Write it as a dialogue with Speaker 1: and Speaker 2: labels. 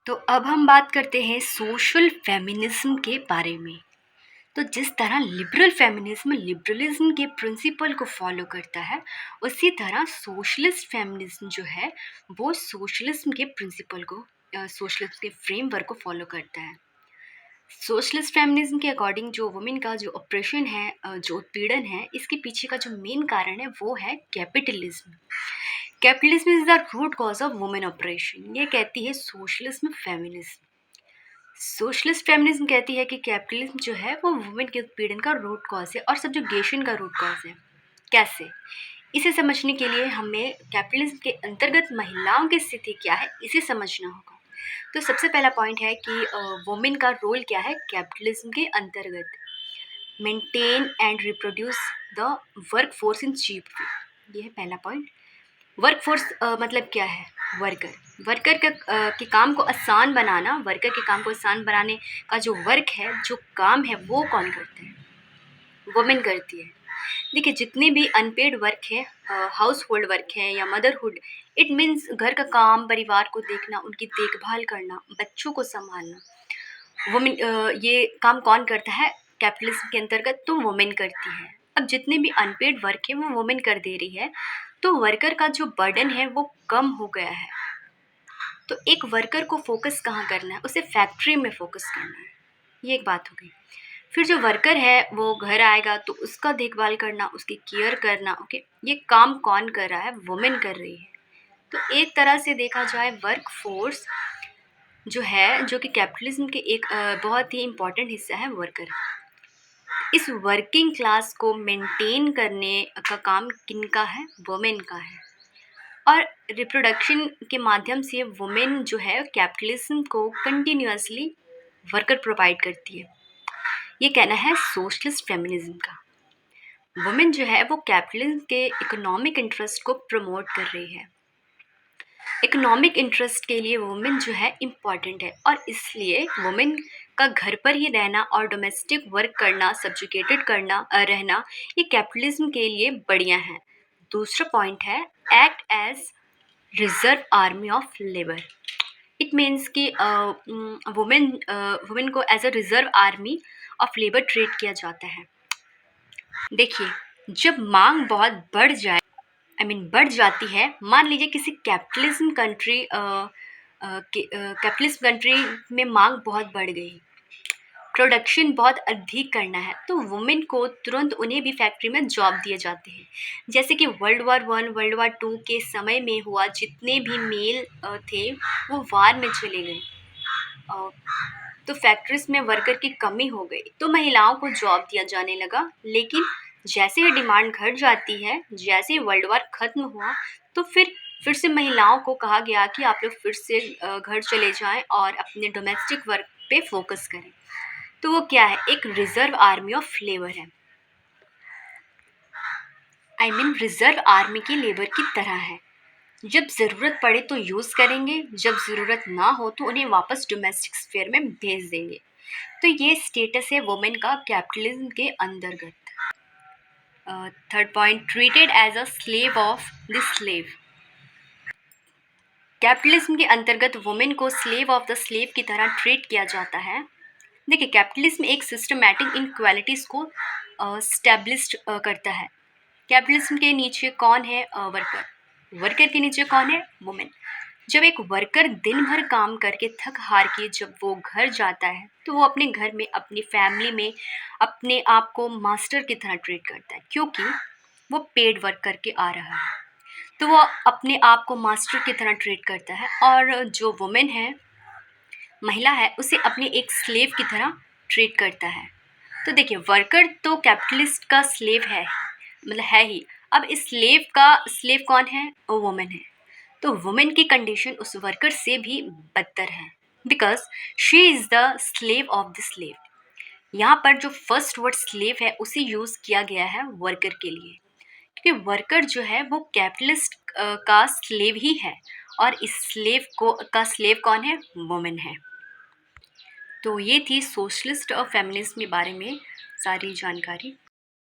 Speaker 1: तो अब हम बात करते हैं सोशल फेमिनिज्म के बारे में। तो जिस तरह लिबरल फेमिनिज्म लिबरलिज्म के प्रिंसिपल को फॉलो करता है, उसी तरह सोशलिस्ट फेमिनिज्म जो है वो सोशलिज्म के प्रिंसिपल को सोशलिज्म के फ्रेमवर्क को फॉलो करता है। सोशलिस्ट फेमिनिज्म के अकॉर्डिंग जो वुमेन का जो ऑपरेशन है, जो उत्पीड़न है, इसके पीछे का जो मेन कारण है वो है capitalism. Capitalism is the root cause of women oppression, ये कहती है सोशलिज्म फेमिनिज्म। सोशलिस्ट फेमिनिज्म कहती है कि कैपिटलिज्म जो है वो वुमेन के उत्पीड़न का रूट कॉज है और सब्जुगेशन का रूट कॉज है। कैसे? इसे समझने के लिए हमें कैपिटलिज्म के अंतर्गत महिलाओं की स्थिति क्या है इसे समझना होगा। तो सबसे पहला पॉइंट है कि वुमेन का रोल क्या है कैपिटलिज्म के अंतर्गत। Maintain and reproduce the work force in cheap way, ये है पहला पॉइंट। वर्क फोर्स मतलब क्या है? वर्कर के काम को आसान बनाना। वर्कर के काम को आसान बनाने का जो वर्क है, जो काम है, वो कौन करते हैं? वुमेन करती है। देखिए, जितने भी अनपेड वर्क है, हाउस होल्ड वर्क है या मदरहुड, इट मीन्स घर का काम, परिवार को देखना, उनकी देखभाल करना, बच्चों को संभालना, वुमेन ये काम कौन करता है कैपिटलिज्म के अंतर्गत? तो वुमेन करती है। अब जितने भी अनपेड वर्क है वो वुमेन कर दे रही है, तो वर्कर का जो बर्डन है वो कम हो गया है। तो एक वर्कर को फोकस कहाँ करना है? उसे फैक्ट्री में फोकस करना है, ये एक बात हो गई। फिर जो वर्कर है वो घर आएगा तो उसका देखभाल करना, उसकी केयर करना, ओके, ये काम कौन कर रहा है? वुमेन कर रही है। तो एक तरह से देखा जाए वर्क फोर्स जो है, जो कि कैपिटलिज्म के एक बहुत ही इम्पॉर्टेंट हिस्सा है, वर्कर। इस वर्किंग क्लास को मेंटेन करने का काम किनका है? वुमेन का है। और रिप्रोडक्शन के माध्यम से वुमेन जो है कैपिटलिज्म को कंटिन्यूअसली वर्कर प्रोवाइड करती है, ये कहना है सोशलिस्ट फेमिनिज्म का। वुमेन जो है वो कैपिटलिज्म के इकोनॉमिक इंटरेस्ट को प्रमोट कर रही है। इकोनॉमिक इंटरेस्ट के लिए वुमेन जो है इम्पॉर्टेंट है और इसलिए वुमेन का घर पर ही रहना और डोमेस्टिक वर्क करना, सब्जुकेटेड करना रहना, ये कैपिटलिज्म के लिए बढ़िया है। दूसरा पॉइंट है act as reserve army of labour. It means कि वुमेन को as a reserve army of labour treat किया जाता है। देखिए, जब मांग बहुत बढ़ जाए, बढ़ जाती है, मान लीजिए किसी कैपिटलिज्म कंट्री में मांग बहुत बढ़ गई, प्रोडक्शन बहुत अधिक करना है, तो वुमेन को तुरंत उन्हें भी फैक्ट्री में जॉब दिए जाते हैं। जैसे कि वर्ल्ड वार 1, वर्ल्ड वार 2 के समय में हुआ, जितने भी मेल थे वो वार में चले गए, तो फैक्ट्रीज में वर्कर की कमी हो गई, तो महिलाओं को जॉब दिया जाने लगा। लेकिन जैसे ही डिमांड घट जाती है, जैसे ही वर्ल्ड वार ख़त्म हुआ, तो फिर से महिलाओं को कहा गया कि आप लोग फिर से घर चले जाएं और अपने डोमेस्टिक वर्क पे फोकस करें। तो वो क्या है? एक रिजर्व आर्मी ऑफ लेबर है। रिजर्व आर्मी की लेबर की तरह है। जब ज़रूरत पड़े तो यूज़ करेंगे, जब ज़रूरत ना हो तो उन्हें वापस डोमेस्टिक स्फीयर में भेज देंगे। तो ये स्टेटस है वुमेन का कैपिटलिज्म के अंतर्गत। Third point, treated as a slave of the slave. Capitalism के अंतर्गत वुमेन को स्लेव ऑफ द स्लेव की तरह ट्रीट किया जाता है। देखिए, कैपिटलिज्म एक सिस्टमैटिक इनक्वालिटीज़ को स्टैब्लिश करता है। कैपिटलिज्म के नीचे कौन है? वर्कर। वर्कर के नीचे कौन है? वुमेन। जब एक वर्कर दिन भर काम करके थक हार के जब वो घर जाता है, तो वो अपने घर में, अपनी फैमिली में अपने आप को मास्टर की तरह ट्रीट करता है, क्योंकि वो पेड वर्क करके आ रहा है, तो वो अपने आप को मास्टर की तरह ट्रीट करता है। और जो वुमेन है, महिला है, उसे अपने एक स्लेव की तरह ट्रीट करता है। तो देखिए, वर्कर तो कैपिटलिस्ट का स्लेव है, मतलब है ही। अब इस स्लेव कौन है? वो वुमेन है। तो वुमेन की कंडीशन उस वर्कर से भी बदतर है, because she is the slave of the slave. यहाँ पर जो फर्स्ट वर्ड स्लेव है उसे यूज़ किया गया है वर्कर के लिए, क्योंकि वर्कर जो है वो कैपिटलिस्ट का स्लेव ही है, और इस स्लेव कौन है? वुमेन है। तो ये थी सोशलिस्ट और फेमिनिस्ट के बारे में सारी जानकारी।